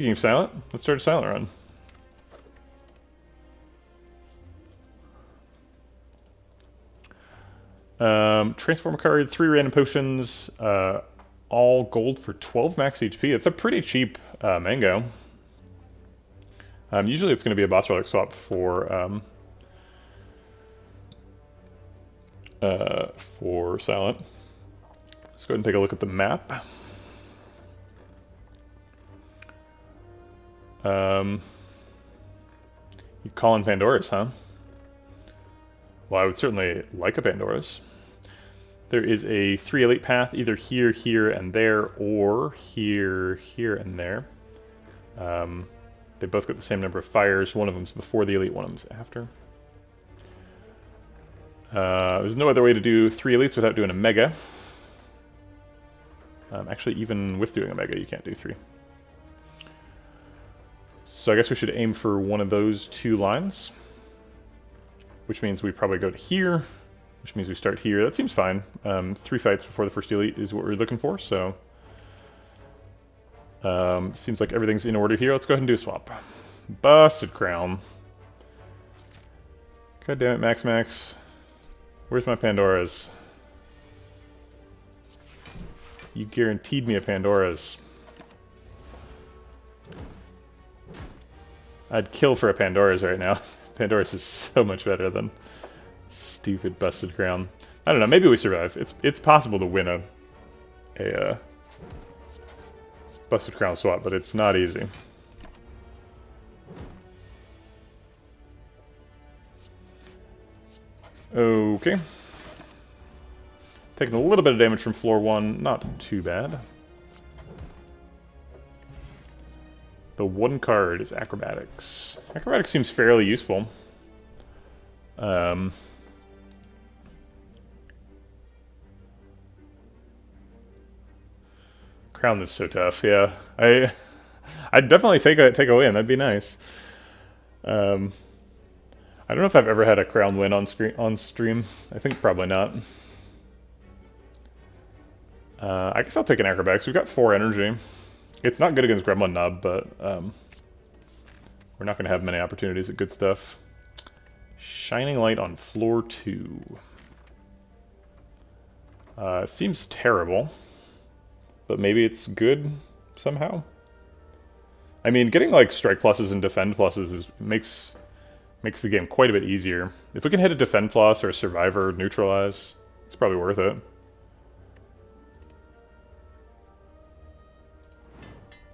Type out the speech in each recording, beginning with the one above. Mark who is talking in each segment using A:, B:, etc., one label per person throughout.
A: Speaking of silent, let's start a silent run. Transform a card, 3 random potions, all gold for 12 max HP. It's a pretty cheap mango. Usually it's going to be a boss relic swap for silent. Let's go ahead and take a look at the map. You call in Pandora's, huh? Well, I would certainly like a Pandora's. There is a 3 elite path, either here, here, and there, or here, here, and there. They both got the same number of fires. One of them's before the elite, one of them's after. There's no other way to do 3 elites without doing a mega. Actually, even with doing a mega, you can't do 3. So I guess we should aim for one of those 2 lines. Which means we probably go to here, which means we start here. That seems fine. 3 fights before the first elite is what we're looking for, so... seems like everything's in order here. Let's go ahead and do a swap. Busted Crown. God damn it, Max. Where's my Pandora's? You guaranteed me a Pandora's. I'd kill for a Pandora's right now. Pandora's is so much better than stupid Busted Crown. I don't know, maybe we survive. It's possible to win a Busted Crown swap, but it's not easy. Okay. Taking a little bit of damage from floor 1, not too bad. The one card is Acrobatics. Acrobatics seems fairly useful. Crown is so tough, yeah. I'd definitely take a win, that'd be nice. I don't know if I've ever had a Crown win on stream. I think probably not. I guess I'll take an Acrobatics. We've got 4 energy. It's not good against Gremlin Nub, but we're not going to have many opportunities at good stuff. Shining Light on floor 2. Seems terrible, but maybe it's good somehow. I mean, getting like strike pluses and defend pluses makes the game quite a bit easier. If we can hit a defend plus or a survivor neutralize, it's probably worth it.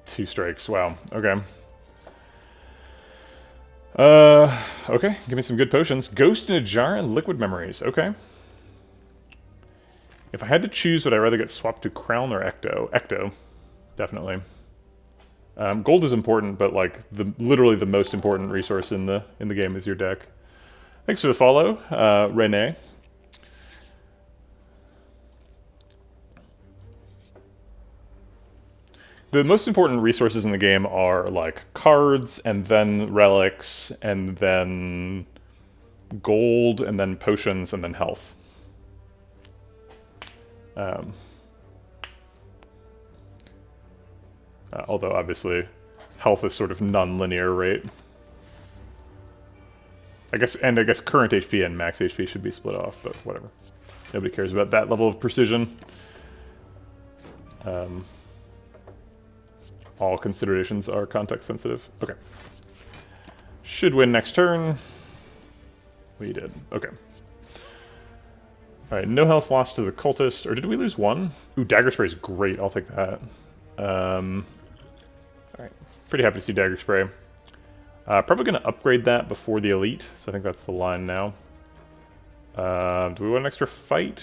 A: Two strikes, wow, okay. Okay, give me some good potions. Ghost in a Jar and Liquid Memories, okay. If I had to choose, would I rather get swapped to Crown or Ecto? Ecto, definitely. Gold is important, but like literally the most important resource in the game is your deck. Thanks for the follow, Renee. The most important resources in the game are like cards, and then relics, and then gold, and then potions, and then health. Although obviously health is sort of non-linear, right? I guess current HP and max HP should be split off, but whatever. Nobody cares about that level of precision. All considerations are context sensitive. Okay. Should win next turn. We did. Okay. Alright, no health lost to the cultist. Or did we lose 1? Ooh, Dagger Spray is great. I'll take that. Alright. Pretty happy to see Dagger Spray. Probably going to upgrade that before the elite, so I think that's the line now. Do we want an extra fight?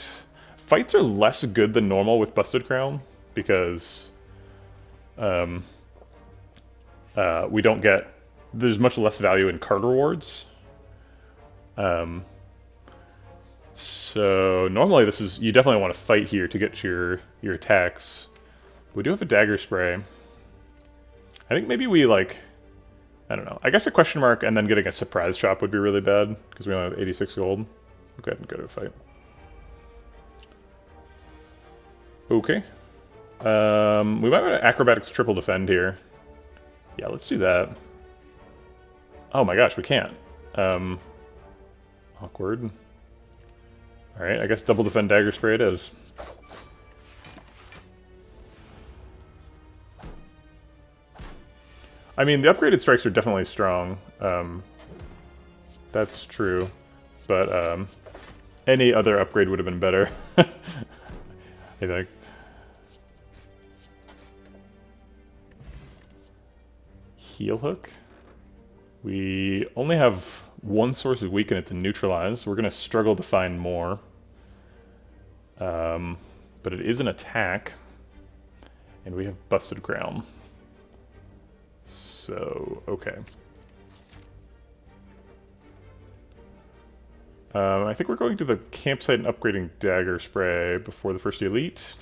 A: Fights are less good than normal with Busted Crown, because we don't get... There's much less value in card rewards. So normally this is... You definitely want to fight here to get your attacks. We do have a Dagger Spray. I think maybe we, like... I don't know. I guess a question mark and then getting a surprise shop would be really bad, because we only have 86 gold. We'll go ahead and go to a fight. Okay. We might want to Acrobatics triple defend here. Yeah, let's do that. Oh my gosh, we can't. Awkward. Alright, I guess double defend dagger spray it is. I mean, the upgraded strikes are definitely strong. That's true. But any other upgrade would have been better. I think. Heel hook. We only have one source of weaken it to neutralize. We're going to struggle to find more. But it is an attack. And we have busted ground. So, okay. I think we're going to the campsite and upgrading dagger spray before the first elite.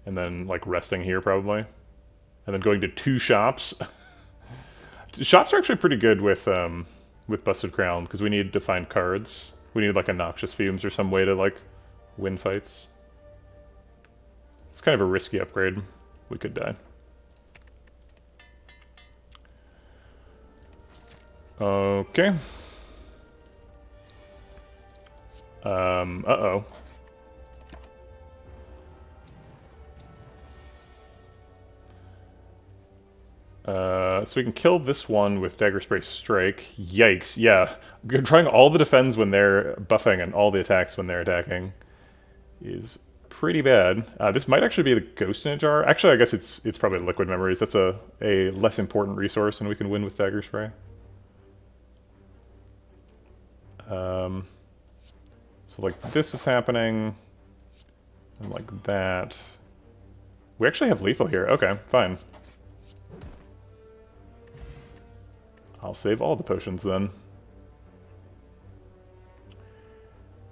A: And then, like, resting here, probably. And then going to 2 shops. Shops are actually pretty good with Busted Crown, because we need to find cards. We need, like, a Noxious Fumes or some way to, like, win fights. It's kind of a risky upgrade. We could die. Okay. Uh-oh. So we can kill this one with Dagger Spray Strike. Yikes, yeah. Trying all the defends when they're buffing and all the attacks when they're attacking is pretty bad. This might actually be the Ghost in a Jar. Actually, I guess it's probably Liquid Memories. That's a less important resource, and we can win with Dagger Spray. So like this is happening, and like that. We actually have lethal here. Okay, fine. I'll save all the potions then.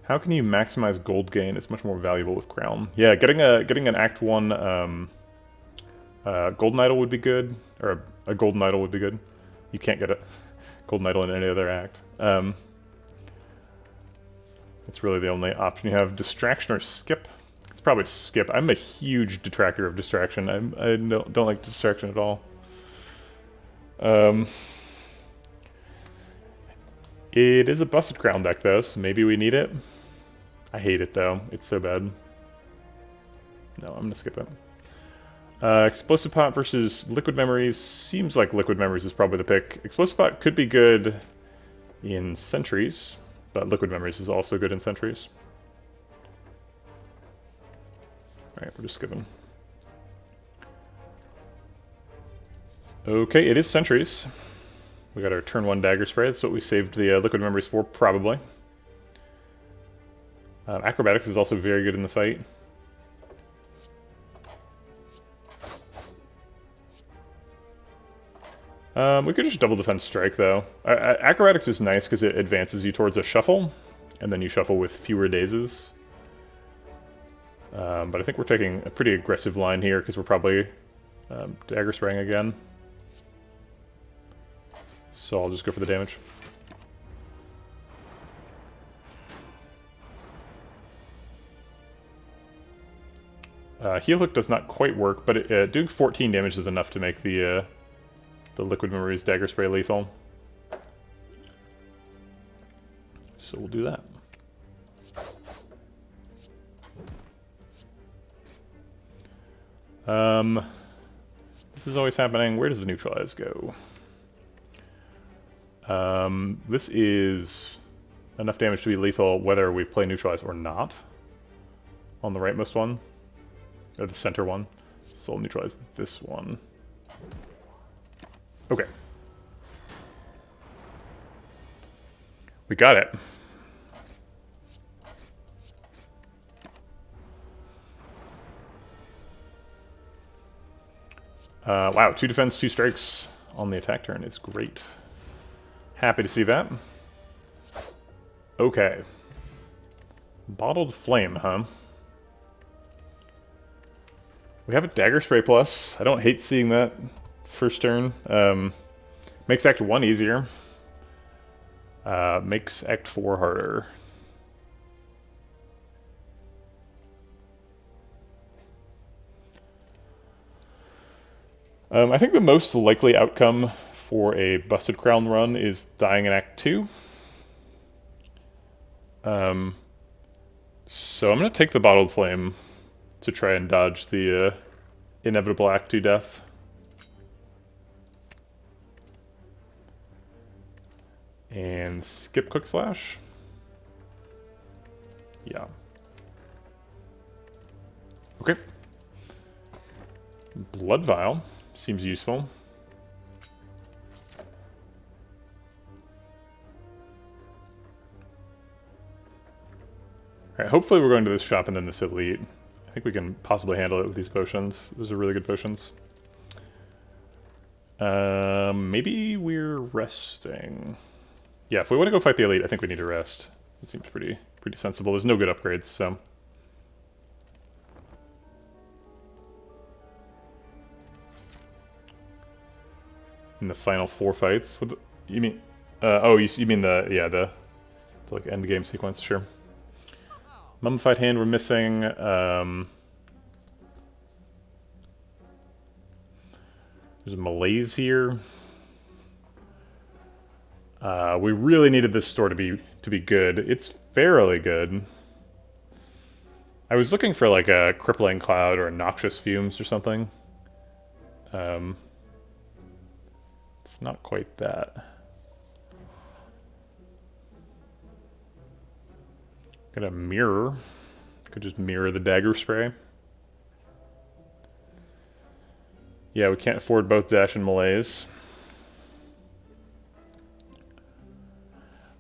A: How can you maximize gold gain? It's much more valuable with Crown. Yeah, getting an Act 1 Golden Idol would be good, or a Golden Idol would be good. You can't get a Golden Idol in any other act. It's really the only option you have. Distraction or skip? It's probably skip. I'm a huge detractor of distraction. I don't like distraction at all. It is a Busted Crown deck, though, so maybe we need it. I hate it, though. It's so bad. No, I'm going to skip it. Explosive Pot versus Liquid Memories. Seems like Liquid Memories is probably the pick. Explosive Pot could be good in Sentries, but Liquid Memories is also good in Sentries. Alright, we're just skipping. Okay, it is Sentries. We got our turn 1 Dagger Spray. That's what we saved the Liquid Memories for, probably. Acrobatics is also very good in the fight. We could just double defense strike, though. Acrobatics is nice because it advances you towards a shuffle, and then you shuffle with fewer dazes. But I think we're taking a pretty aggressive line here because we're probably dagger spraying again. So I'll just go for the damage. Heal Hook does not quite work, but doing 14 damage is enough to make the Liquid Memories Dagger Spray lethal. So we'll do that. This is always happening. Where does the neutralize go? This is enough damage to be lethal whether we play neutralize or not. On the rightmost one. Or the center one. So I'll neutralize this one. Okay. We got it. Wow, 2 defense, 2 strikes on the attack turn is great. Happy to see that. Okay. Bottled Flame, huh? We have a Dagger Spray plus. I don't hate seeing that first turn. Makes Act 1 easier. Makes Act 4 harder. I think the most likely outcome for a Busted Crown run is dying in Act 2. So I'm going to take the Bottled Flame to try and dodge the inevitable Act 2 death. And skip Quick Slash. Yeah. Okay. Blood Vial seems useful. Alright, hopefully we're going to this shop and then this elite. I think we can possibly handle it with these potions. Those are really good potions. Maybe we're resting. Yeah, if we want to go fight the elite, I think we need to rest. It seems pretty sensible. There's no good upgrades, so... In the final 4 fights? You mean... oh, you mean the... Yeah, the like, end game sequence, sure. Mummified Hand we're missing. There's a malaise here. We really needed this store to be good. It's fairly good. I was looking for like a crippling cloud or noxious fumes or something. It's not quite that. Got a mirror. Could just mirror the dagger spray. Yeah, we can't afford both dash and malaise.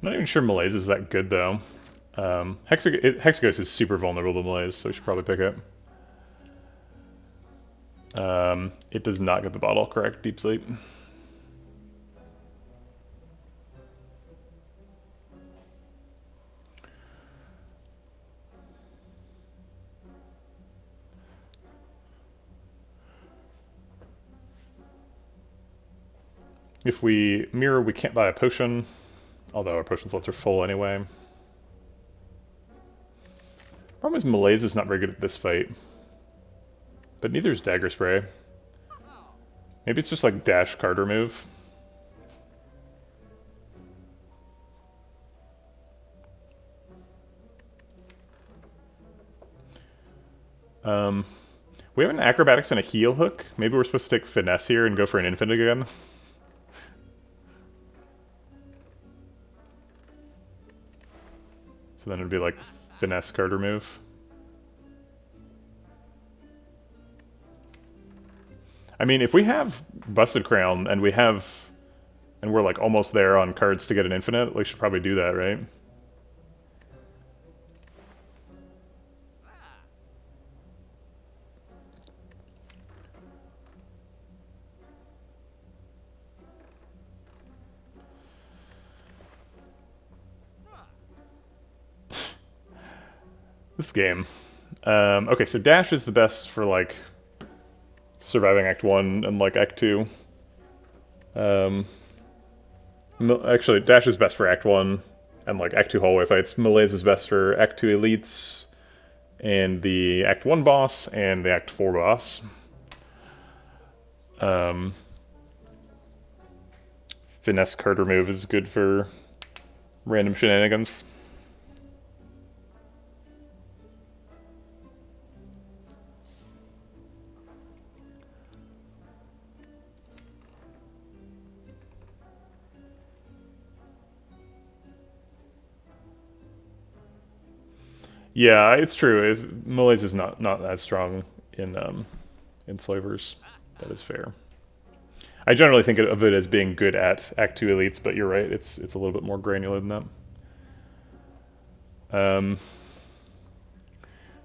A: I'm not even sure malaise is that good though. Hexagos is super vulnerable to malaise, so we should probably pick it. It does not get the bottle correct. Deep sleep. If we mirror, we can't buy a potion, although our potion slots are full anyway. Problem is malaise is not very good at this fight. But neither is dagger spray. Maybe it's just like dash card remove. We have an acrobatics and a heal hook. Maybe we're supposed to take finesse here and go for an infinite again. So then it'd be like finesse card remove. I mean, if we have Busted Crown and we're like almost there on cards to get an infinite, we should probably do that, right? This game. Okay, so dash is the best for like surviving Act 1 and like Act 2. Actually, dash is best for Act 1 and like Act 2 hallway fights. Malaise is best for Act 2 elites and the Act 1 boss and the Act 4 boss. Finesse card remove is good for random shenanigans. Yeah, it's true. Malaise is not that strong in slavers. That is fair. I generally think of it as being good at Act 2 elites, but you're right. It's a little bit more granular than that.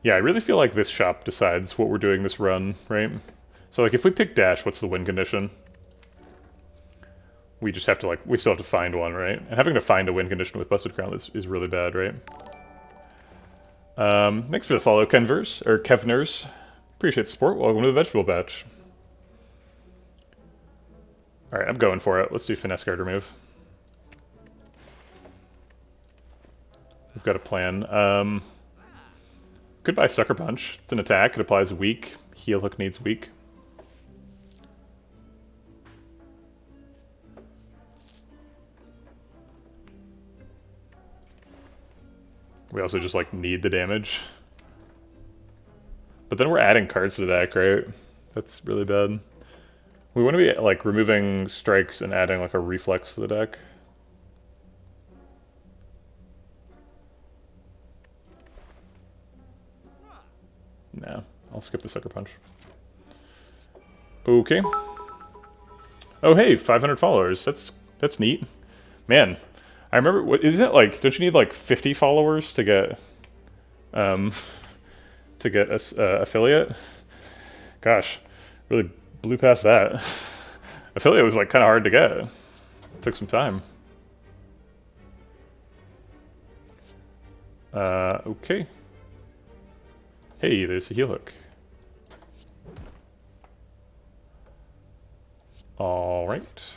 A: Yeah, I really feel like this shop decides what we're doing this run, right? So like if we pick dash, what's the win condition? We just have to we still have to find one, right? And having to find a win condition with Busted Crown is really bad, right? Thanks for the follow, Kevners. Appreciate the support. Welcome to the Vegetable Batch. Alright, I'm going for it. Let's do finesse card remove. We've got a plan. Could buy Sucker Punch. It's an attack. It applies weak. Heal hook needs weak. We also just, like, need the damage. But then we're adding cards to the deck, right? That's really bad. We want to be, like, removing strikes and adding, like, a reflex to the deck. Nah, I'll skip the Sucker Punch. Okay. Oh, hey, 500 followers. That's neat. Man, I remember, what is it like, don't you need, like, 50 followers to get, affiliate? Gosh, really blew past that. Affiliate was, like, kind of hard to get. Took some time. Okay. Hey, there's a heal hook. Alright.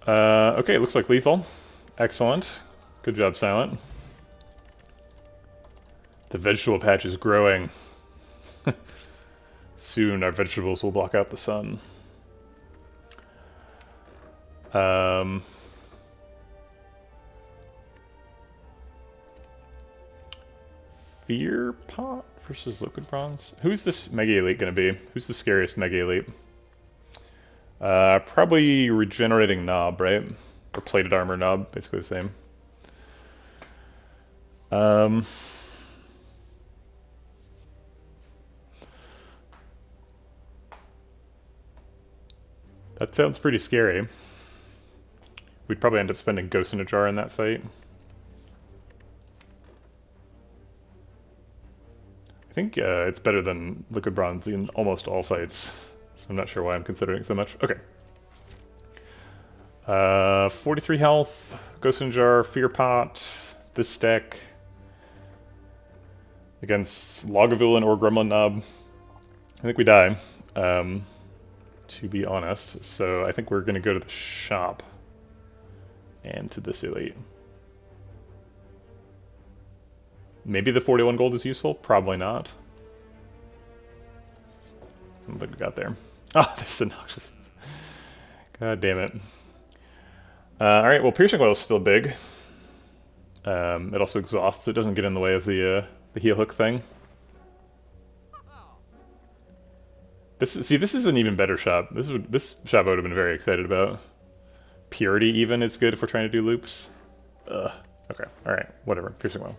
A: Okay, looks like lethal. Excellent. Good job, Silent. The vegetable patch is growing. Soon our vegetables will block out the sun. Fear Pot versus Liquid Bronze? Who's this Mega Elite gonna be? Who's the scariest Mega Elite? Probably Regenerating Knob, right? Or Plated Armor Knob, basically the same. That sounds pretty scary. We'd probably end up spending Ghost in a Jar in that fight. I think it's better than Liquid Bronze in almost all fights. So I'm not sure why I'm considering it so much. Okay. 43 health, Ghost in a Jar, Fear Pot, this deck. Against Lagavulin or Gremlin Knob. I think we die, to be honest. So I think we're going to go to the shop and to this elite. Maybe the 41 gold is useful? Probably not. I don't think we got there. Oh, there's the Noxious. God damn it. Alright, well, Piercing Oil is still big. It also exhausts, so it doesn't get in the way of the heal hook thing. This is an even better shop. This shop I would have been very excited about. Purity even is good if we're trying to do loops. Ugh. Okay, alright, whatever. Piercing Oil.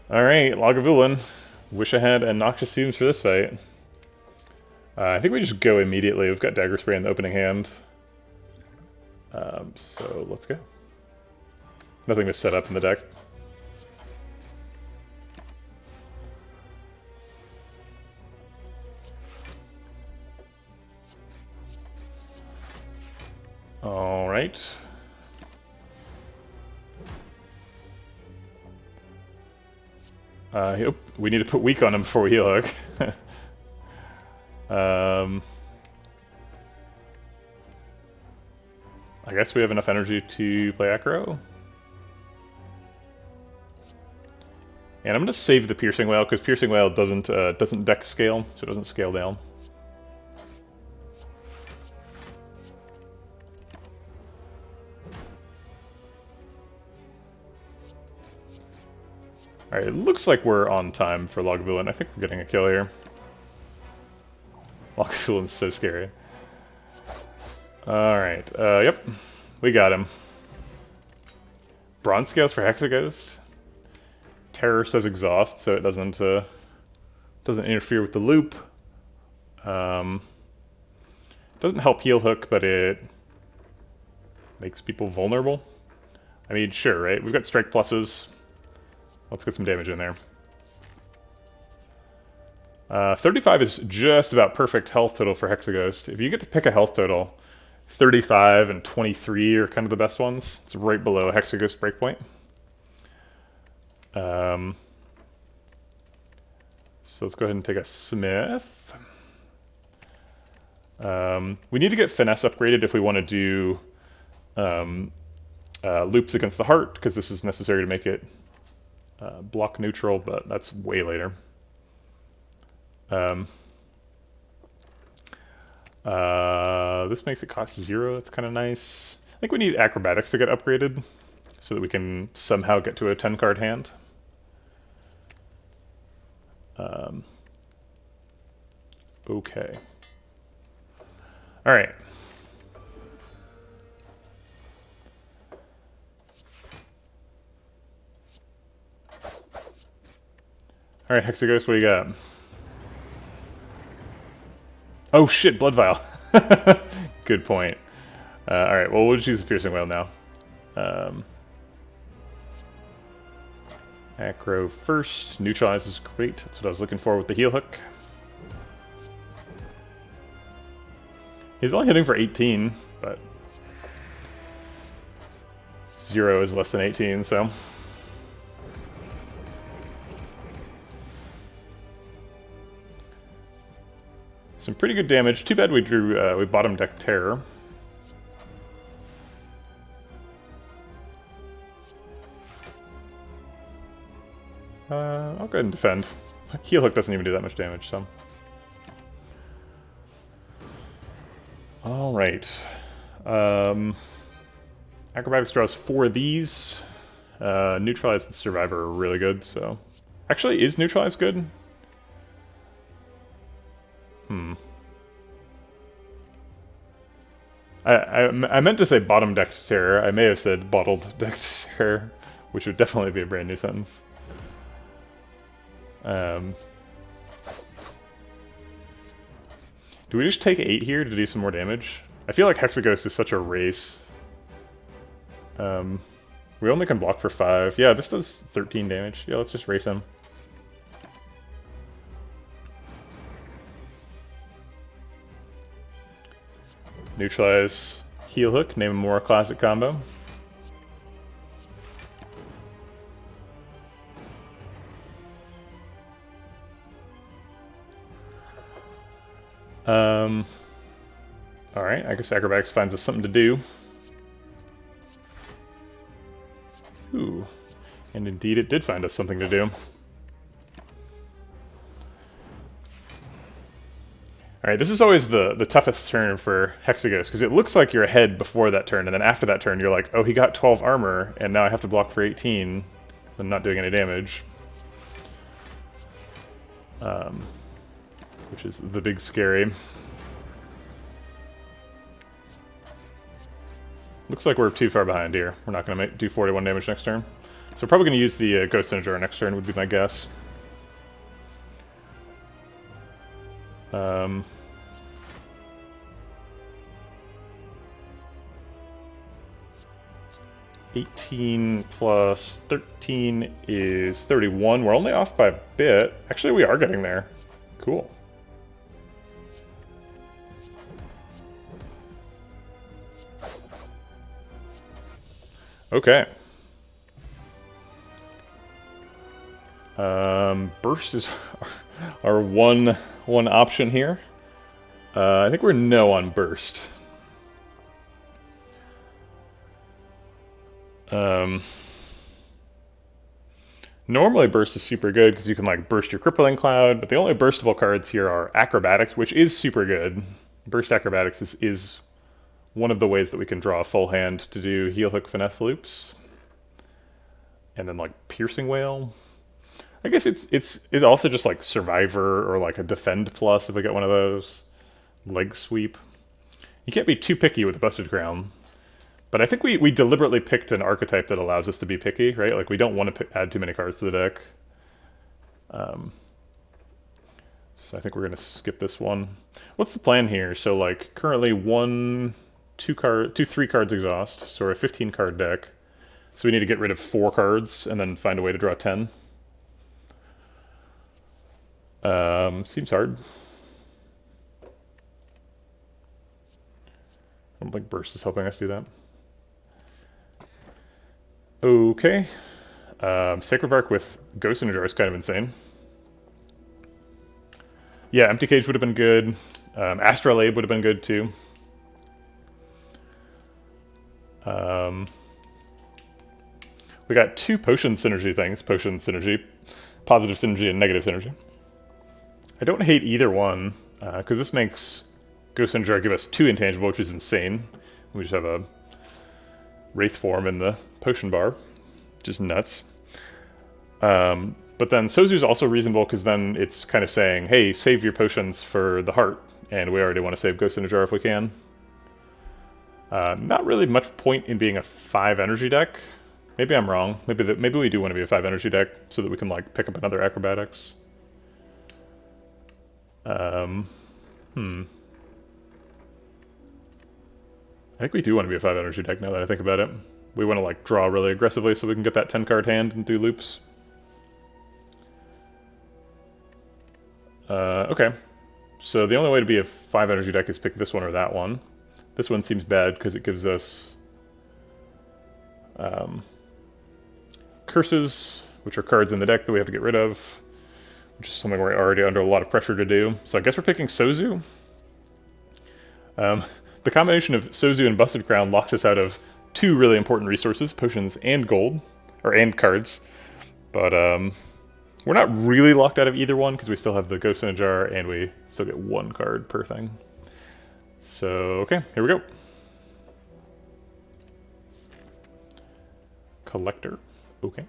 A: Alright, Lagavulin. Wish I had Noxious Fumes for this fight. I think we just go immediately. We've got Dagger Spray in the opening hand. So let's go. Nothing to set up in the deck. Alright. We need to put weak on him before we heal hook. I guess we have enough energy to play Acro. And I'm gonna save the Piercing Whale because Piercing Whale doesn't deck scale, so it doesn't scale down. Alright, it looks like we're on time for Lagavulin. I think we're getting a kill here. Lagavulin's so scary. Alright, yep. We got him. Bronze Scales for Hexaghost. Terror says exhaust, so it doesn't interfere with the loop. Doesn't help heal hook, but it makes people vulnerable. I mean, sure, right? We've got strike pluses. Let's get some damage in there. 35 is just about perfect health total for Hexaghost. If you get to pick a health total, 35 and 23 are kind of the best ones. It's right below Hexaghost breakpoint. So let's go ahead and take a Smith. We need to get Finesse upgraded if we want to do loops against the heart, because this is necessary to make it block neutral, but that's way later. This makes it cost 0. That's kind of nice. I think we need acrobatics to get upgraded so that we can somehow get to a 10-card hand. Okay. All right. All right, Hexaghost, what do you got? Oh shit, Blood Vial. Good point. All right, well, we'll just use the Piercing Whale now. Acro first. Neutralize is great. That's what I was looking for with the Heel Hook. He's only hitting for 18, but 0 is less than 18, so... Some pretty good damage. Too bad we drew, we bottom deck Terror. I'll go ahead and defend. Heel Hook doesn't even do that much damage, so... Alright. Acrobatics draws 4 of these. Neutralize and Survivor are really good, so... Actually, is Neutralize good? I meant to say bottom deck Terror. I may have said bottled deck Terror, which would definitely be a brand new sentence. Do we just take 8 here to do some more damage? I feel like Hexaghost is such a race. We only can block for 5. Yeah, this does 13 damage. Yeah, let's just race him. Neutralize Heel Hook, name a more classic combo. Alright, I guess Acrobatics finds us something to do. Ooh. And indeed it did find us something to do. Alright, this is always the toughest turn for Hexaghost, because it looks like you're ahead before that turn, and then after that turn you're like, oh, he got 12 armor, and now I have to block for 18. I'm not doing any damage. Which is the big scary. Looks like we're too far behind here. We're not going to do 41 damage next turn. So we're probably going to use the Ghost in a Jar next turn, would be my guess. 18 plus 13 is 31. We're only off by a bit. Actually, we are getting there. Cool. Okay. Burst is our one option here. I think we're no on Burst. Normally Burst is super good because you can like burst your Crippling Cloud, but the only burstable cards here are Acrobatics, which is super good. Burst Acrobatics is one of the ways that we can draw a full hand to do Heel Hook Finesse loops. And then like Piercing Whale. I guess it's also just like Survivor or like a Defend Plus if we get one of those. Leg Sweep. You can't be too picky with the Busted Crown. But I think we deliberately picked an archetype that allows us to be picky, right? Like we don't want to add too many cards to the deck. So I think we're going to skip this one. What's the plan here? So like currently 3 cards exhaust. So we're a 15-card deck. So we need to get rid of 4 cards and then find a way to draw 10. Seems hard. I don't think Burst is helping us do that. Okay. Sacred Bark with Ghost in a Jar is kind of insane. Yeah, Empty Cage would have been good. Astral Abe would have been good too. We got 2 potion synergy things. Potion synergy, positive synergy, and negative synergy. I don't hate either one, because this makes Ghost and Jar give us 2 intangible, which is insane. We just have a Wraith form in the potion bar, which is nuts. But then Sozu's also reasonable because then it's kind of saying, hey, save your potions for the heart, and we already want to save Ghost in a Jar if we can. Not really much point in being a 5 energy deck. Maybe I'm wrong. Maybe we do want to be a 5 energy deck so that we can like pick up another acrobatics. I think we do want to be a 5 energy deck now that I think about it. We want to like draw really aggressively so we can get that 10 card hand and do loops. Okay. So the only way to be a 5 energy deck is pick this one or that one. This one seems bad because it gives us curses, which are cards in the deck that we have to get rid of, which is something we're already under a lot of pressure to do. So I guess we're picking Sozu. The combination of Sozu and Busted Crown locks us out of 2 really important resources, potions and gold, and cards. But we're not really locked out of either one because we still have the Ghost in a Jar and we still get 1 card per thing. So, okay, here we go. Collector. Okay.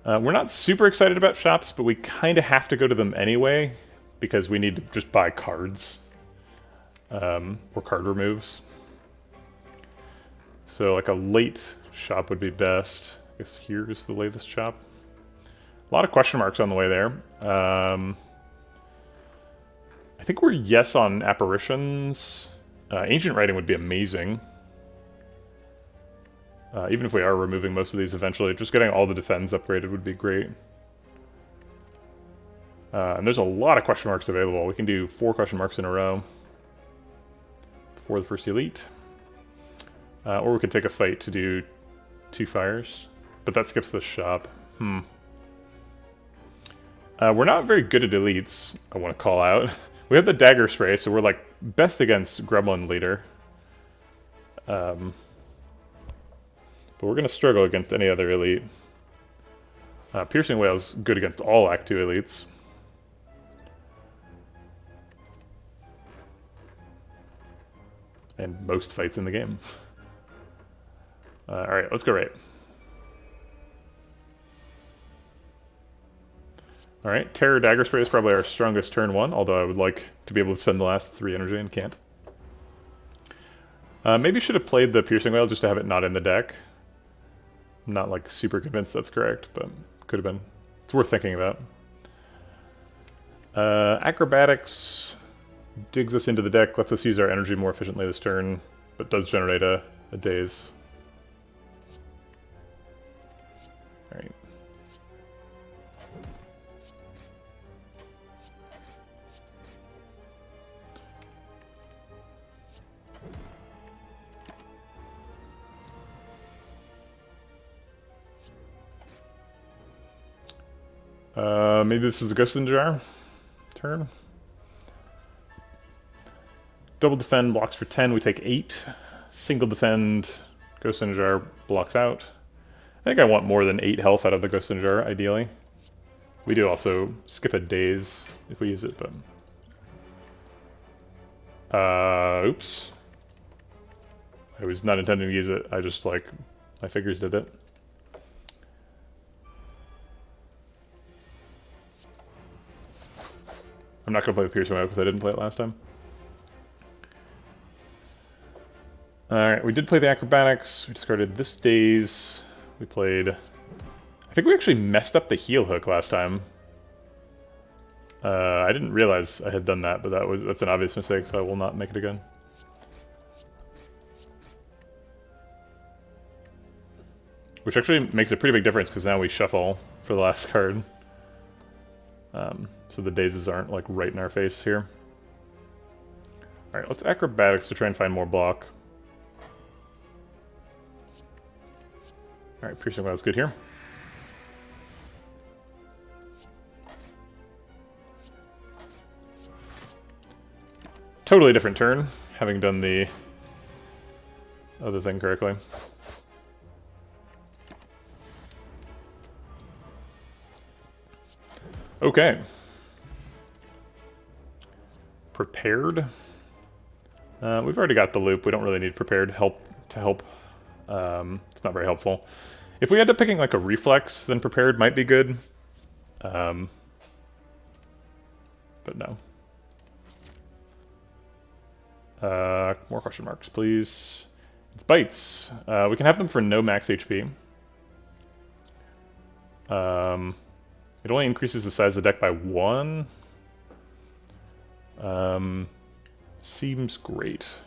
A: We're not super excited about shops, but we kind of have to go to them anyway because we need to just buy cards. Or card removes. So like a late shop would be best. I guess here's the latest shop. A lot of question marks on the way there. I think we're yes on apparitions. Ancient Writing would be amazing. Even if we are removing most of these eventually, just getting all the defends upgraded would be great. And there's a lot of question marks available. We can do 4 question marks in a row for the first elite. Or we could take a fight to do 2 fires. But that skips the shop. We're not very good at elites, I want to call out. We have the dagger spray, so we're like best against Gremlin Leader. But we're going to struggle against any other elite. Piercing Whale's good against all Act 2 elites. And most fights in the game. Alright, let's go right. Alright, Terror Dagger Spray is probably our strongest turn 1, although I would like to be able to spend the last 3 energy and can't. Maybe should have played the Piercing Whale just to have it not in the deck. I'm not like super convinced that's correct, but could have been. It's worth thinking about. Acrobatics digs us into the deck, lets us use our energy more efficiently this turn, but does generate a daze. Alright. Maybe this is a Ghost in the Jar turn. Double defend blocks for 10, we take 8. Single defend, Ghost in a Jar blocks out. I think I want more than 8 health out of the Ghost in a Jar, ideally. We do also skip a daze if we use it, but... oops. I was not intending to use it, I just, like, my figures did it. I'm not going to play the Piercing Whale because I didn't play it last time. Alright, we did play the Acrobatics. We discarded this daze. We played... I think we actually messed up the heel hook last time. I didn't realize I had done that, but that's an obvious mistake, so I will not make it again. Which actually makes a pretty big difference because now we shuffle for the last card. So the dazes aren't like right in our face here. Alright, let's Acrobatics to try and find more block. Alright, Piercing Whale's good here. Totally different turn, having done the other thing correctly. Okay. prepared. We've already got the loop. We don't really need prepared help to help. It's not very helpful. If we end up picking like a reflex, then prepared might be good. But no. More question marks, please. It's bites. We can have them for no max HP. It only increases the size of the deck by 1. Seems great.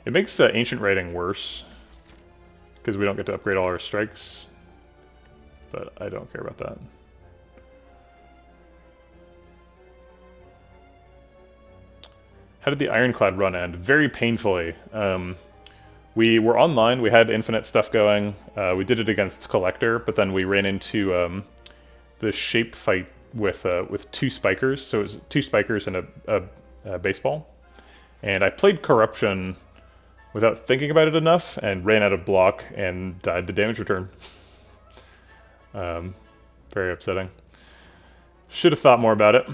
A: It makes Ancient Writing worse, because we don't get to upgrade all our strikes. But I don't care about that. How did the Ironclad run end? Very painfully. We were online, we had infinite stuff going. We did it against Collector, but then we ran into the shape fight with 2 spikers. So it was 2 spikers and a baseball. And I played Corruption without thinking about it enough and ran out of block and died to damage return. Very upsetting. Should have thought more about it.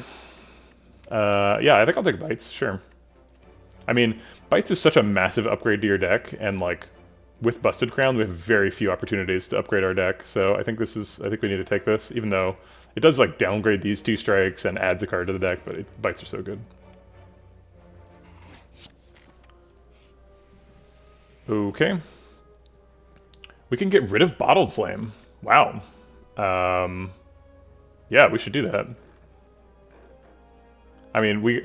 A: Yeah, I think I'll take bites, sure. I mean, bites is such a massive upgrade to your deck, and like with Busted Crown, we have very few opportunities to upgrade our deck. So I think I think we need to take this, even though it does like downgrade these 2 strikes and adds a card to the deck, but bites are so good. Okay. We can get rid of Bottled Flame. Wow. Yeah, we should do that. I mean, we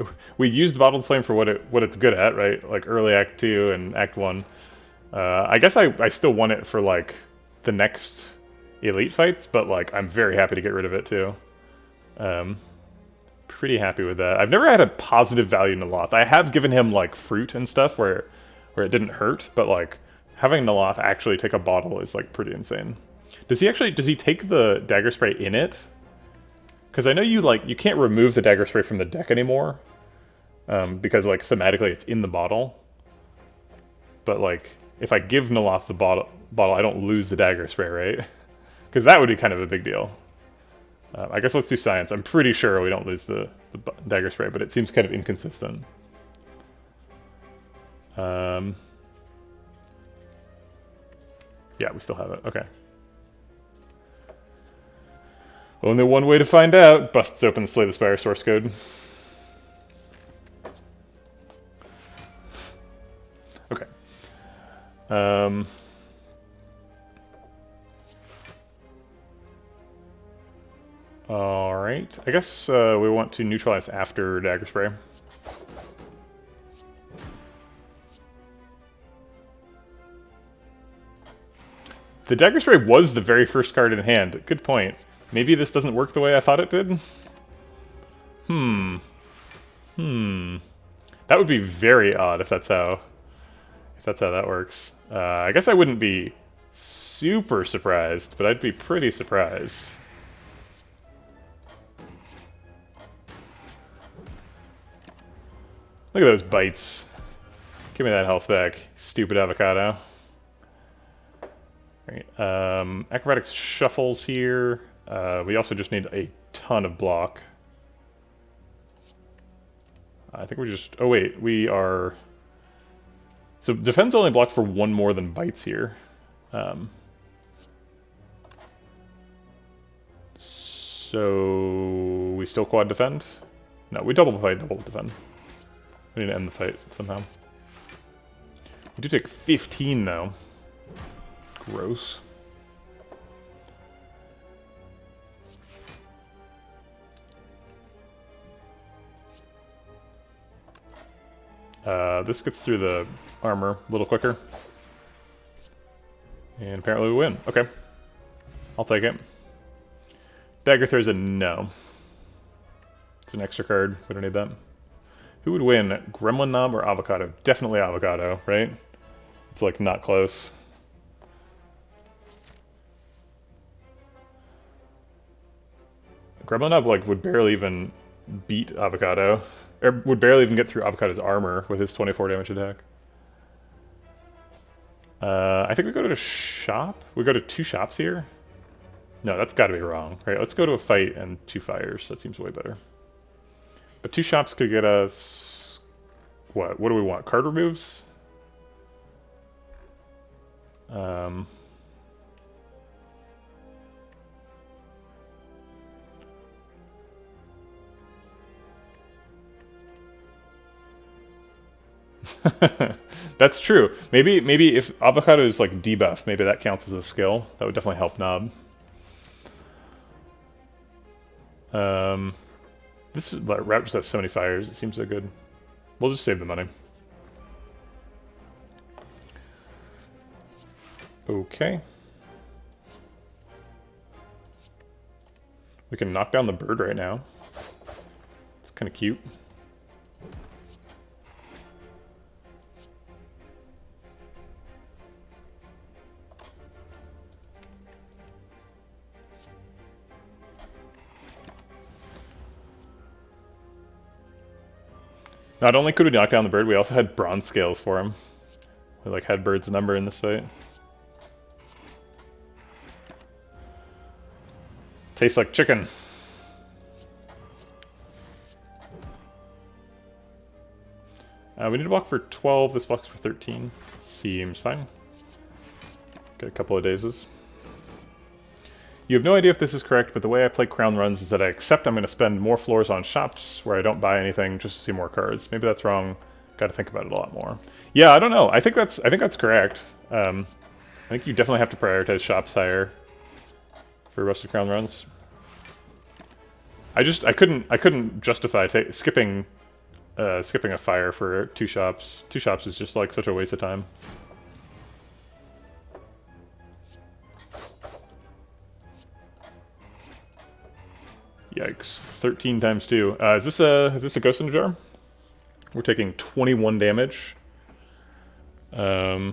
A: used Bottled Flame for what it's good at, right? Like early Act 2 and Act 1. I guess I still want it for like the next elite fights, but like I'm very happy to get rid of it too. Pretty happy with that. I've never had a positive value Naloth. I have given him like fruit and stuff where it didn't hurt, but like having Naloth actually take a bottle is like pretty insane. Does he take the Dagger Spray in it? Because I know you can't remove the Dagger Spray from the deck anymore, because like thematically it's in the bottle. But like if I give Naloth the bottle, I don't lose the Dagger Spray, right? Because that would be kind of a big deal. I guess let's do science. I'm pretty sure we don't lose the Dagger Spray, but it seems kind of inconsistent. Yeah, we still have it. Okay. Only one way to find out. Busts open Slay the Spire source code. Okay. Alright. I guess we want to neutralize after Dagger Spray. The Dagger Spray was the very first card in hand. Good point. Maybe this doesn't work the way I thought it did? That would be very odd if that's how that works. I guess I wouldn't be super surprised, but I'd be pretty surprised. Look at those bites. Give me that health back, stupid avocado. Alright, Acrobatics shuffles here. We also just need a ton of block. I think we just... Oh wait, we are... So defense only blocked for 1 more than bites here. So... we still quad defend? No, we double defend. We need to end the fight somehow. We do take 15 though. Gross. This gets through the armor a little quicker. And apparently we win. Okay. I'll take it. Dagger Throw is a no. It's an extra card. We don't need that. Who would win? Gremlin Knob or Avocado? Definitely Avocado, right? It's like not close. Gremlin Knob like would barely even beat Avocado. Or would barely even get through Avocado's armor with his 24 damage attack. I think we go to a shop? We go to 2 shops here? No, that's gotta be wrong. Right, let's go to a fight and 2 fires. That seems way better. But 2 shops could get us... What? What do we want? Card removes? That's true. Maybe if avocado is like debuff, maybe that counts as a skill. That would definitely help Knob. This route just has so many fires. It seems so good. We'll just save the money. Okay. We can knock down the bird right now. It's kind of cute. Not only could we knock down the bird, we also had bronze scales for him. We like had bird's number in this fight. Tastes like chicken. We need to block for 12, this blocks for 13. Seems fine. Get a couple of dazes. You have no idea if this is correct, but the way I play Crown Runs is that I accept I'm going to spend more floors on shops where I don't buy anything just to see more cards. Maybe that's wrong. Got to think about it a lot more. Yeah, I don't know. I think that's correct. I think you definitely have to prioritize shops higher for Rusted Crown Runs. I couldn't justify skipping a fire for 2 shops. 2 shops is just like such a waste of time. Yikes. 13 times 2. Is this a ghost in a jar? We're taking 21 damage. We're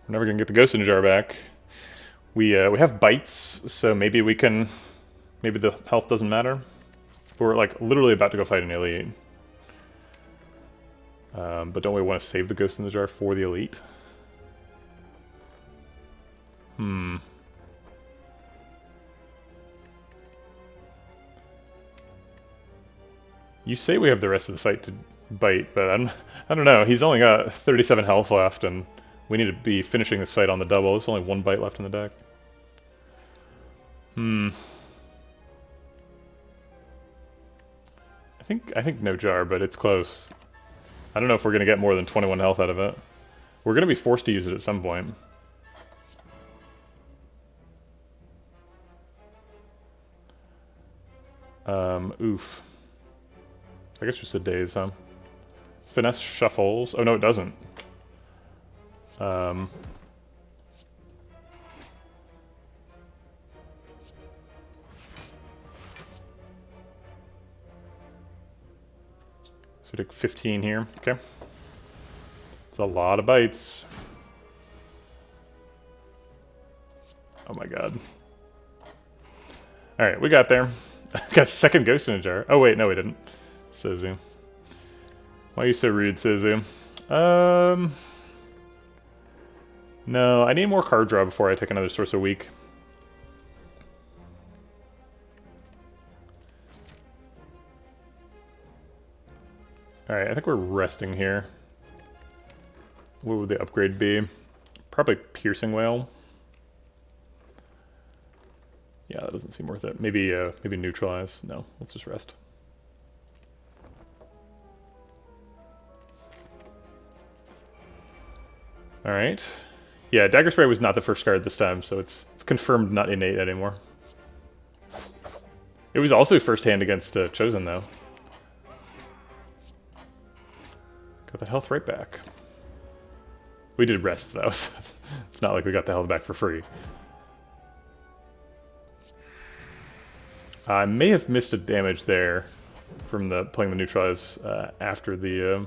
A: never gonna get the ghost in a jar back. We have bites, so maybe we can... Maybe the health doesn't matter. But we're like literally about to go fight an elite. But don't we want to save the ghost in the jar for the elite? You say we have the rest of the fight to bite, but I don't know. He's only got 37 health left, and we need to be finishing this fight on the double. There's only 1 bite left in the deck. I think no jar, but it's close. I don't know if we're gonna get more than 21 health out of it. We're gonna be forced to use it at some point. Oof. I guess just a daze, huh? Finesse shuffles. Oh no, it doesn't. So we take 15 here. Okay. It's a lot of bites. Oh my god. Alright, we got there. Got a second ghost in a jar. Oh wait, no we didn't. Suzu. Why are you so rude, Suzu? No, I need more card draw before I take another Source of Weak. Alright, I think we're resting here. What would the upgrade be? Probably Piercing Whale. Yeah, that doesn't seem worth it. Maybe Neutralize. No, let's just rest. Alright. Yeah, Dagger Spray was not the first card this time, so it's confirmed not innate anymore. It was also first hand against Chosen, though. Got that health right back. We did rest, though, so it's not like we got the health back for free. I may have missed a damage there from playing the Neutralize after the...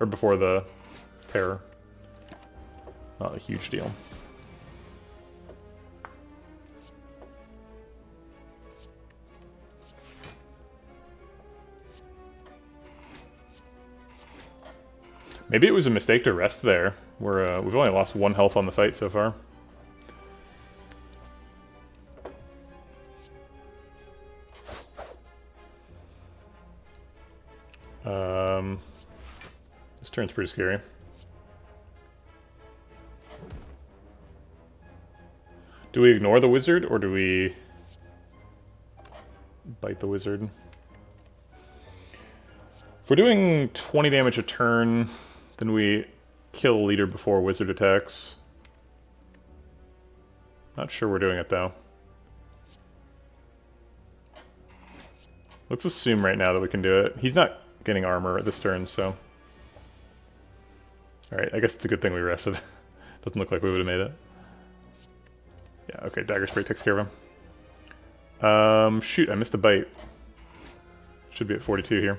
A: or before the Terror. Not a huge deal. Maybe it was a mistake to rest there. We've only lost 1 health on the fight so far. This turn's pretty scary. Do we ignore the wizard, or do we bite the wizard? If we're doing 20 damage a turn, then we kill the leader before wizard attacks. Not sure we're doing it, though. Let's assume right now that we can do it. He's not getting armor this turn, so... Alright, I guess it's a good thing we rested. Doesn't look like we would have made it. Yeah, okay, Dagger Spray takes care of him. Shoot, I missed a bite. Should be at 42 here.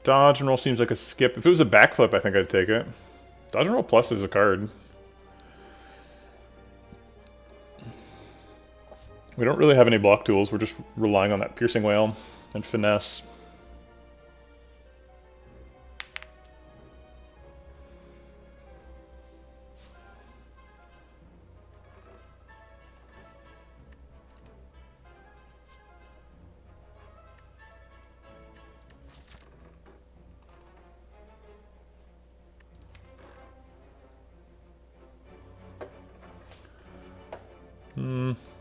A: Dodge and roll seems like a skip. If it was a backflip, I think I'd take it. Dodge and roll plus is a card. We don't really have any block tools. We're just relying on that piercing wail and finesse.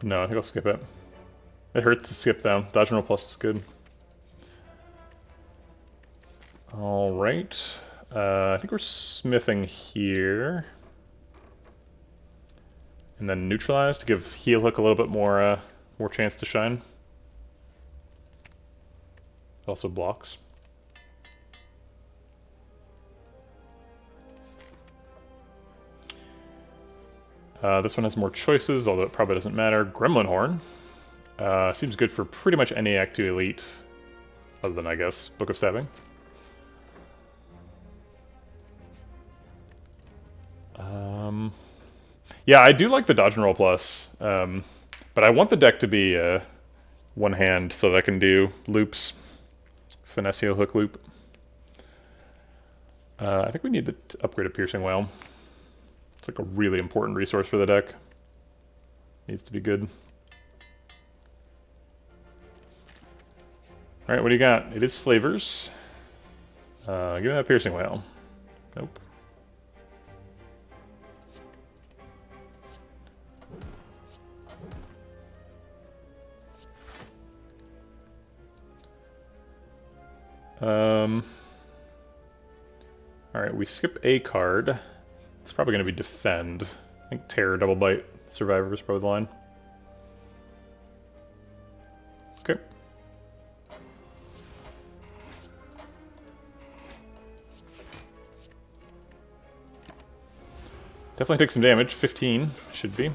A: No, I think I'll skip it. It hurts to skip though. Dodge and roll plus is good. Alright. I think we're smithing here. And then neutralize to give heel hook a little bit more chance to shine. Also blocks. This one has more choices, although it probably doesn't matter. Gremlin Horn. Seems good for pretty much any Act 2 elite, other than, I guess, Book of Stabbing. Yeah, I do like the Dodge and Roll Plus, but I want the deck to be one hand so that I can do loops. Finesse heel hook loop. I think we need to upgrade a Piercing Wail. It's like a really important resource for the deck. Needs to be good. Alright, what do you got? It is Slavers. Give me that Piercing Wail. Nope. Alright, we skip a card. It's probably going to be Defend. I think Terror, Double Bite, Survivor is probably the line. Okay. Definitely take some damage. 15 should be.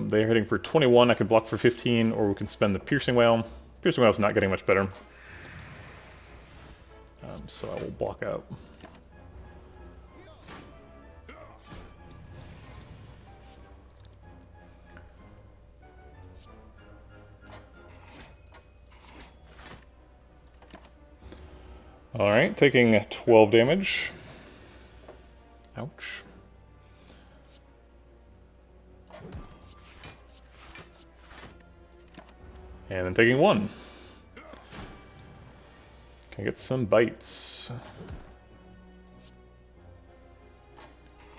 A: They're hitting for 21. I could block for 15, or we can spend the Piercing Wail. Piercing Wail's not getting much better. So I will block out. Alright, taking 12 damage. Ouch. And then taking 1. Can I get some bites?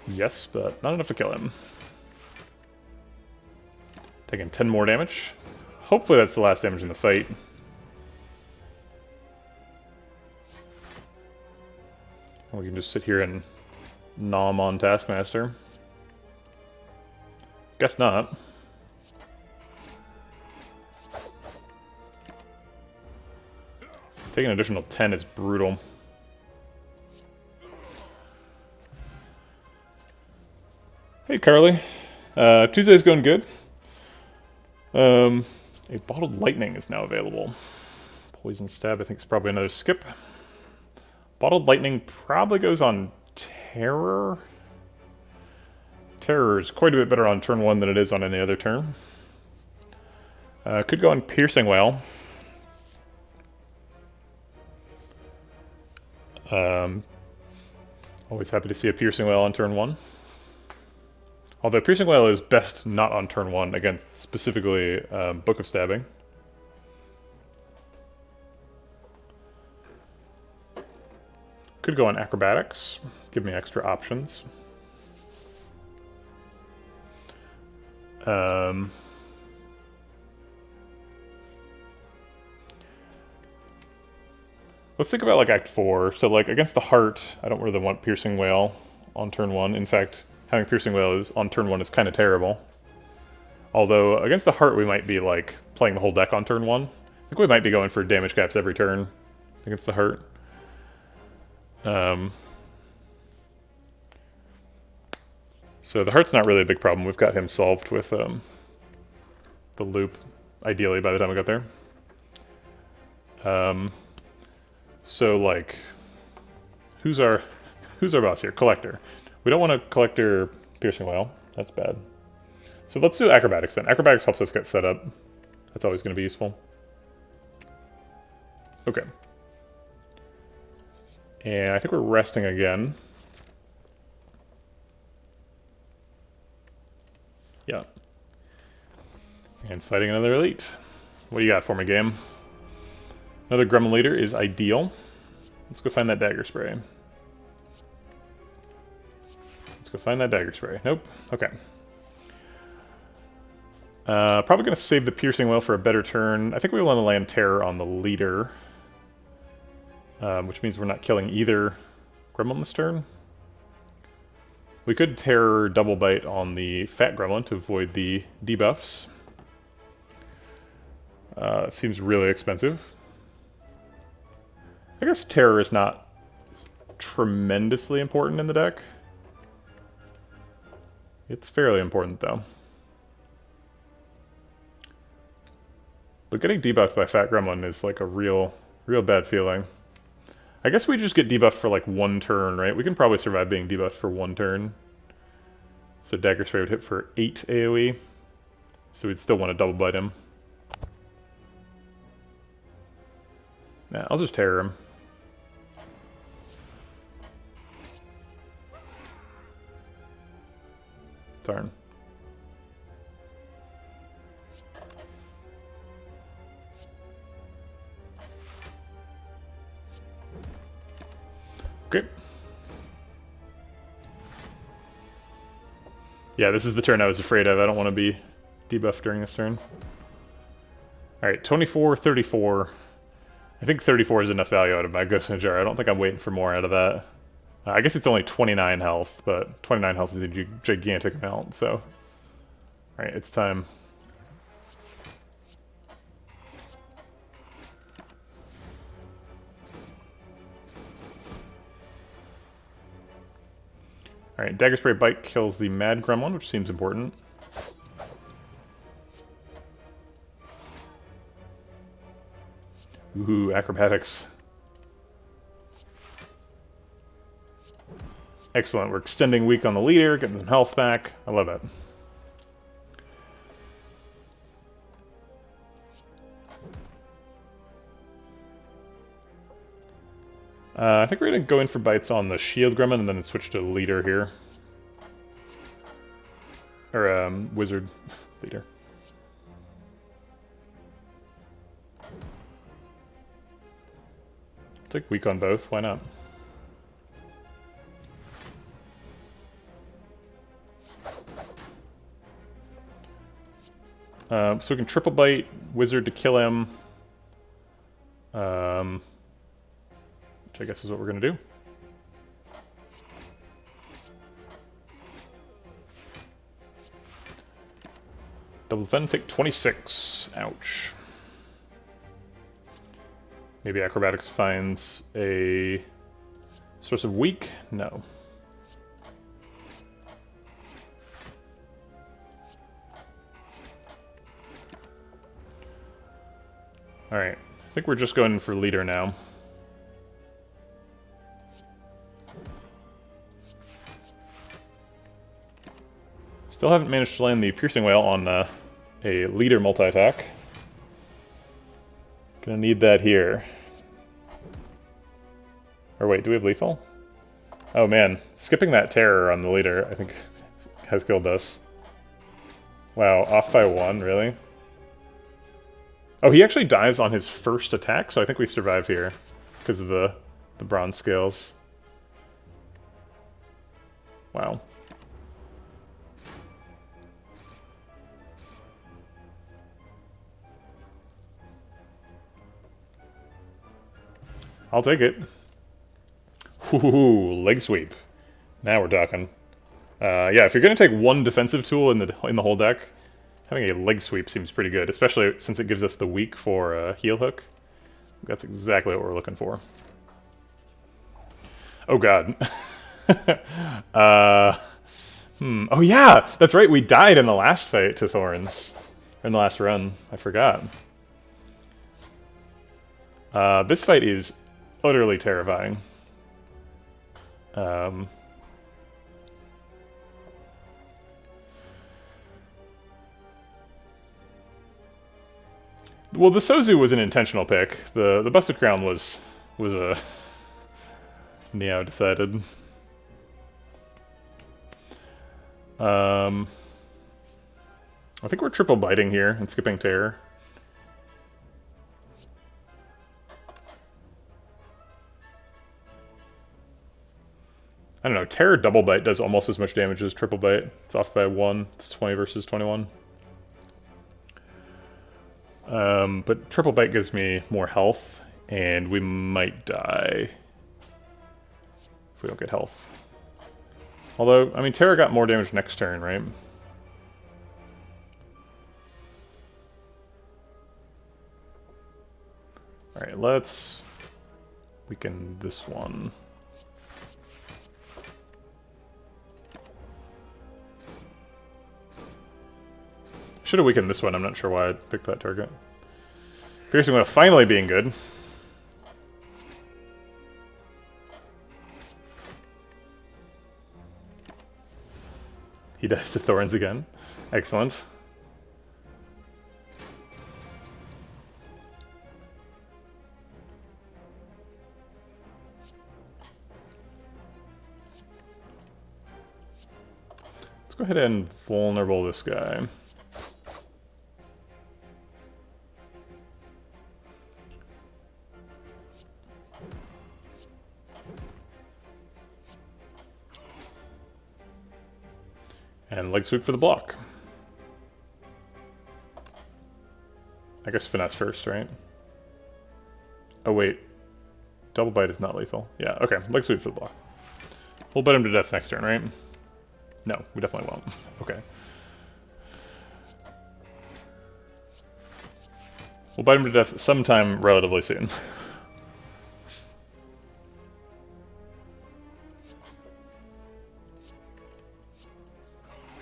A: Yes, but not enough to kill him. Taking 10 more damage. Hopefully that's the last damage in the fight. And we can just sit here and nom on Taskmaster. Guess not. Taking an additional 10 is brutal. Hey, Carly. Tuesday's going good. A Bottled Lightning is now available. Poison Stab, I think, is probably another skip. Bottled Lightning probably goes on Terror. Terror is quite a bit better on turn 1 than it is on any other turn. Could go on Piercing Wail. Always happy to see a Piercing Wail on turn 1. Although Piercing Wail is best not on turn 1 against specifically Book of Stabbing. Could go on Acrobatics, give me extra options. Let's think about like Act 4. So like against the Heart, I don't really want Piercing Wail on turn 1. In fact, having Piercing Wail is on turn 1 is kind of terrible. Although against the Heart we might be like playing the whole deck on turn 1. I think we might be going for damage caps every turn against the Heart. So the Heart's not really a big problem. We've got him solved with the loop, ideally, by the time we got there. So like, who's our boss here? Collector. We don't want a Collector Piercing Wail. That's bad. So let's do Acrobatics then. Acrobatics helps us get set up. That's always going to be useful. Okay. And I think we're resting again. Yeah. And fighting another elite. What do you got for me, game? Another Gremlin Leader is ideal. Let's go find that Dagger Spray. Let's go find that Dagger Spray. Nope. Okay. Probably going to save the Piercing Wail for a better turn. I think we want to land Terror on the Leader. Which means we're not killing either Gremlin this turn. We could Terror Double Bite on the Fat Gremlin to avoid the debuffs. It seems really expensive. I guess Terror is not tremendously important in the deck. It's fairly important, though. But getting debuffed by Fat Gremlin is like a real bad feeling. I guess we just get debuffed for like one turn, right? We can probably survive being debuffed for one turn. So Dagger Spray would hit for 8 AoE. So we'd still want to double bite him. Nah, I'll just Terror him. Darn. Okay. Yeah, this is the turn I was afraid of. I don't want to be debuffed during this turn. Alright, 24, 34. I think 34 is enough value out of my Ghost in a Jar. I don't think I'm waiting for more out of that. I guess it's only 29 health, but 29 health is a gigantic amount, so... Alright, it's time. Alright, Dagger Spray Bite kills the Mad Gremlin, which seems important. Ooh, Acrobatics. Excellent, we're extending weak on the Leader, getting some health back. I love it. I think we're going to go in for bites on the Shield Gremlin and then switch to Leader here. Or, Wizard Leader. Take weak on both, why not? So we can triple bite Wizard to kill him. Which I guess is what we're going to do. Double defend, take 26. Ouch. Maybe Acrobatics finds a source of weak? No. Alright, I think we're just going for Leader now. Still haven't managed to land the Piercing Wail on a Leader multi-attack. Gonna need that here. Or wait, do we have lethal? Oh man, skipping that terror on the leader, I think, has killed us. Wow, off by 1, really? Oh, he actually dies on his first attack, so I think we survive here because of the bronze scales. Wow. I'll take it. Ooh, leg sweep. Now we're talking. Yeah, if you're gonna take one defensive tool in the whole deck, having a leg sweep seems pretty good, especially since it gives us the weak for heel hook. That's exactly what we're looking for. Oh god. Oh yeah, that's right. We died in the last fight to Thorns, in the last run. I forgot. This fight is utterly terrifying. Well, the Sozu was an intentional pick. The Busted Crown was a Neo decided. I think we're triple biting here and skipping Terror. I don't know, Terror double bite does almost as much damage as triple bite. It's off by 1. It's 20 versus 21. But triple bite gives me more health, and we might die if we don't get health. Although, I mean, Terra got more damage next turn, right? Alright, let's weaken this one. Should have weakened this one, I'm not sure why I picked that target. Piercing Whip finally being good. He dies to Thorns again. Excellent. Let's go ahead and vulnerable this guy. And leg sweep for the block. I guess finesse first, right? Oh wait. Double bite is not lethal. Yeah, okay. Leg sweep for the block. We'll bite him to death next turn, right? No, we definitely won't. Okay. We'll bite him to death sometime relatively soon.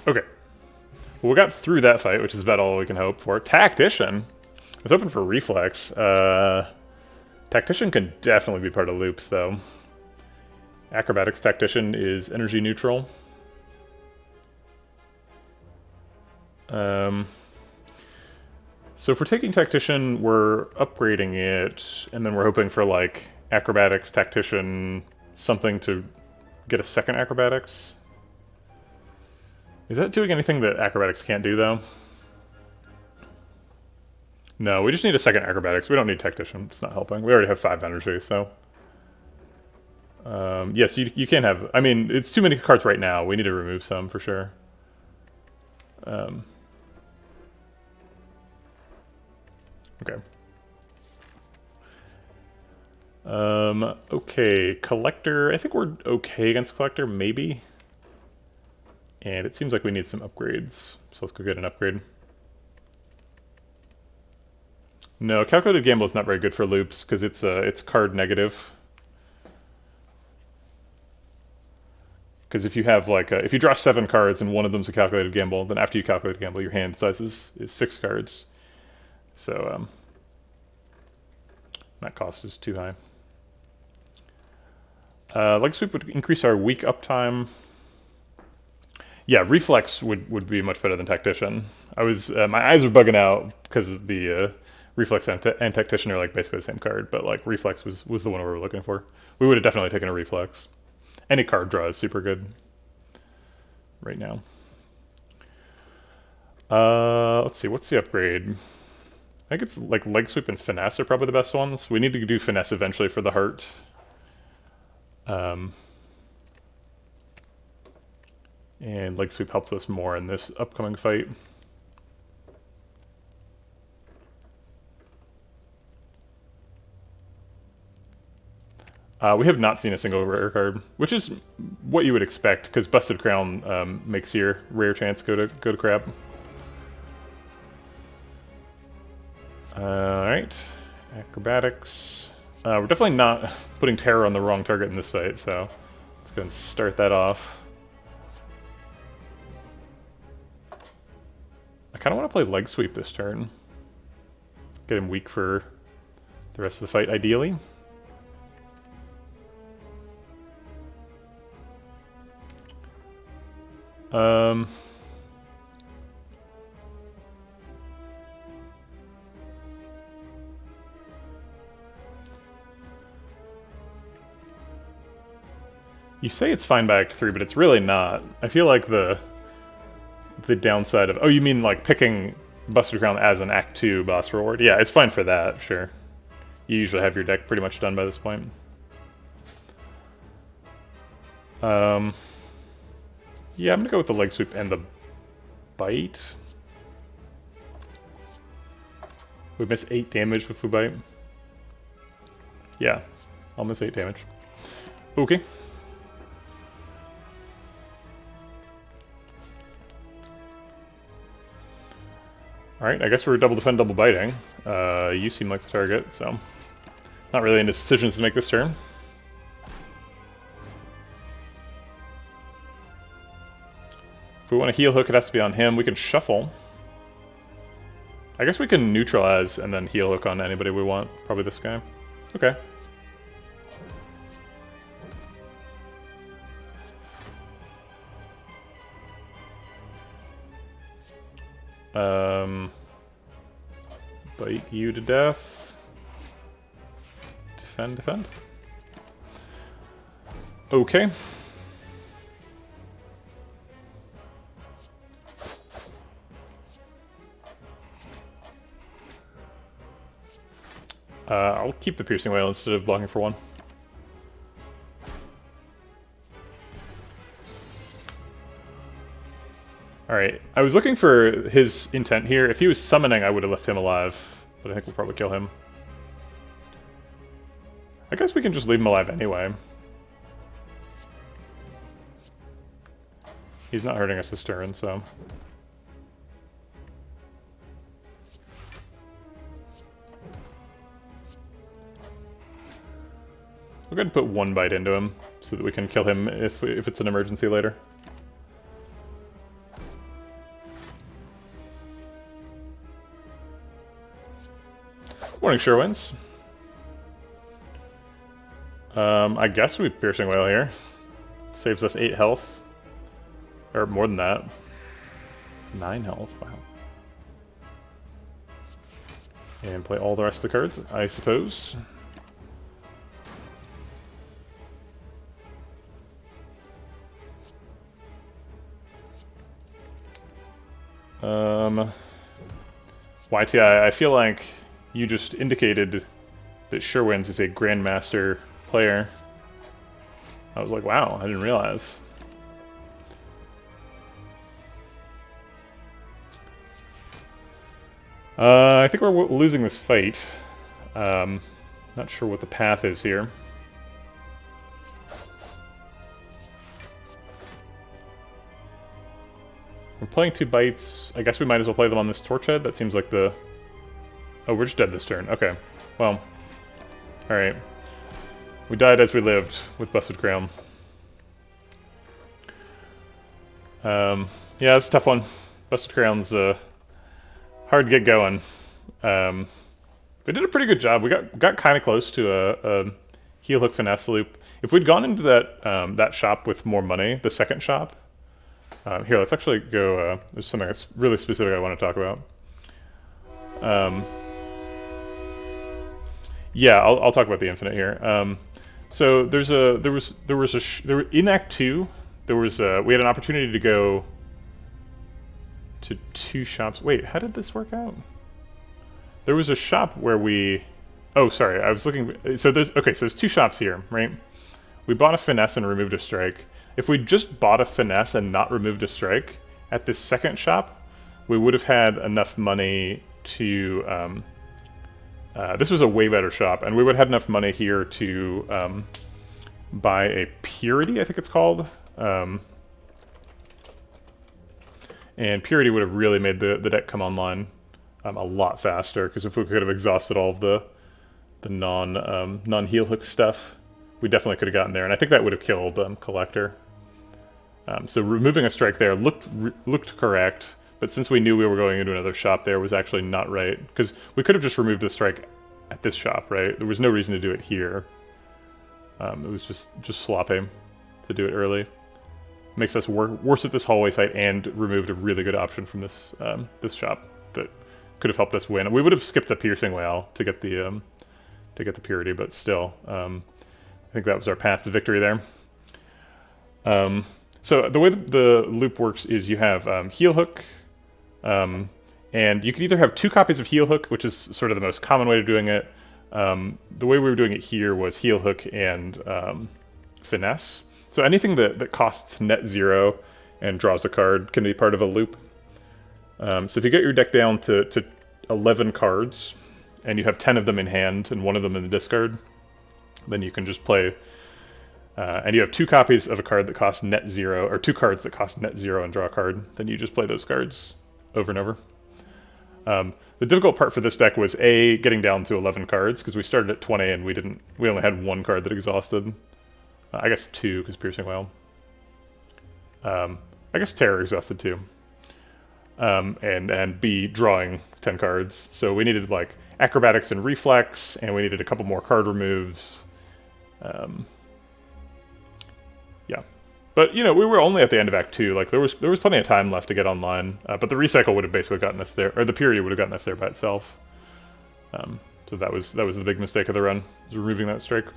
A: Okay. Well, we got through that fight, which is about all we can hope for. Tactician! I was hoping for Reflex. Tactician can definitely be part of loops, though. Acrobatics Tactician is energy neutral. So if we're taking Tactician, we're upgrading it, and then we're hoping for, like, Acrobatics, Tactician, something to get a second Acrobatics. Is that doing anything that Acrobatics can't do, though? No, we just need a second Acrobatics. We don't need Tactician. It's not helping. We already have 5 energy, so... yes, you can't have... I mean, it's too many cards right now. We need to remove some, for sure. Okay. Okay, Collector. I think we're okay against Collector, maybe. And it seems like we need some upgrades, so let's go get an upgrade. No, Calculated Gamble is not very good for loops, because it's card negative. Because if you have, like, if you draw 7 cards and one of them's a Calculated Gamble, then after you calculate gamble, your hand size is 6 cards. So, that cost is too high. Leg Sweep would increase our weak uptime. Yeah, Reflex would be much better than Tactician. I was my eyes were bugging out because the Reflex and Tactician are like basically the same card, but like Reflex was the one we were looking for. We would have definitely taken a Reflex. Any card draw is super good right now. Let's see, what's the upgrade? I think it's like leg sweep and finesse are probably the best ones. We need to do finesse eventually for the heart. And leg sweep helps us more in this upcoming fight. We have not seen a single rare card, which is what you would expect, because Busted Crown makes your rare chance go to crap. Alright, acrobatics. We're definitely not putting terror on the wrong target in this fight, so let's go and start that off. I kind of want to play leg sweep this turn. Get him weak for the rest of the fight, ideally. You say it's fine by Act 3, but it's really not. I feel like the downside of... Oh, you mean like picking Busted Crown as an Act 2 boss reward? Yeah, it's fine for that, sure. You usually have your deck pretty much done by this point. Yeah, I'm gonna go with the leg sweep and the bite. We miss 8 damage with Fu Bite. Yeah, I'll miss 8 damage. Okay. Alright, I guess we're double defend, double biting. You seem like the target, so... Not really any decisions to make this turn. If we want to heal hook, it has to be on him. We can shuffle. I guess we can neutralize and then heal hook on anybody we want. Probably this guy. Okay. Bite you to death. Defend, defend. Okay. I'll keep the Piercing Wail instead of blocking for 1. Alright, I was looking for his intent here. If he was summoning, I would have left him alive, but I think we'll probably kill him. I guess we can just leave him alive anyway. He's not hurting us this turn, so... We'll go ahead and put 1 bite into him, so that we can kill him if it's an emergency later. Morning, Sherwins. I guess we Piercing Wail here. Saves us 8 health. Or more than that. 9 health, wow. And play all the rest of the cards, I suppose. YTI, I feel like you just indicated that Sherwins is a Grandmaster player. I was like, wow, I didn't realize. I think we're losing this fight. Not sure what the path is here. We're playing 2 bites. I guess we might as well play them on this Torch Head. That seems like the... Oh, we're just dead this turn. Okay. Well. Alright. We died as we lived with Busted Crown. Yeah, it's a tough one. Busted Crown's hard to get going. We did a pretty good job. We got kind of close to a heel hook finesse loop. If we'd gone into that that shop with more money, the second shop... here, let's actually go... there's something that's really specific I want to talk about. Yeah, I'll talk about the Infinite here. So in Act 2, we had an opportunity to go to 2 shops. Wait, how did this work out? There was a shop where we... Oh, sorry, I was looking... So there's 2 shops here, right? We bought a finesse and removed a strike. If we just bought a finesse and not removed a strike, at this second shop, we would have had enough money to... this was a way better shop, and we would have had enough money here to buy a Purity, I think it's called. And Purity would have really made the deck come online a lot faster, because if we could have exhausted all of the non-heel hook stuff, we definitely could have gotten there, and I think that would have killed Collector. So removing a strike there looked correct, but since we knew we were going into another shop there, was actually not right, because we could have just removed the strike at this shop, right? There was no reason to do it here. It was just sloppy to do it early. Makes us worse at this hallway fight, and removed a really good option from this this shop that could have helped us win. We would have skipped the piercing whale to get the Purity, but still, I think that was our path to victory there. So the way the loop works is you have heel hook, and you can either have 2 copies of heel hook, which is sort of the most common way of doing it. The way we were doing it here was heel hook and finesse. So anything that costs net 0 and draws a card can be part of a loop. So if you get your deck down to 11 cards, and you have 10 of them in hand and 1 of them in the discard, then you can just play... and you have 2 copies of a card that costs net 0, or 2 cards that cost net 0 and draw a card, then you just play those cards over and over. The difficult part for this deck was getting down to 11 cards, because we started at 20 and we only had 1 card that exhausted. I guess 2, because Piercing Whale. I guess Terror exhausted too. And B, drawing 10 cards. So we needed like Acrobatics and Reflex, and we needed a couple more card removes. Yeah. But, you know, we were only at the end of Act 2. Like, there was plenty of time left to get online. But the Recycle would have basically gotten us there, or the Purity would have gotten us there by itself. So that was the big mistake of the run, was removing that strike.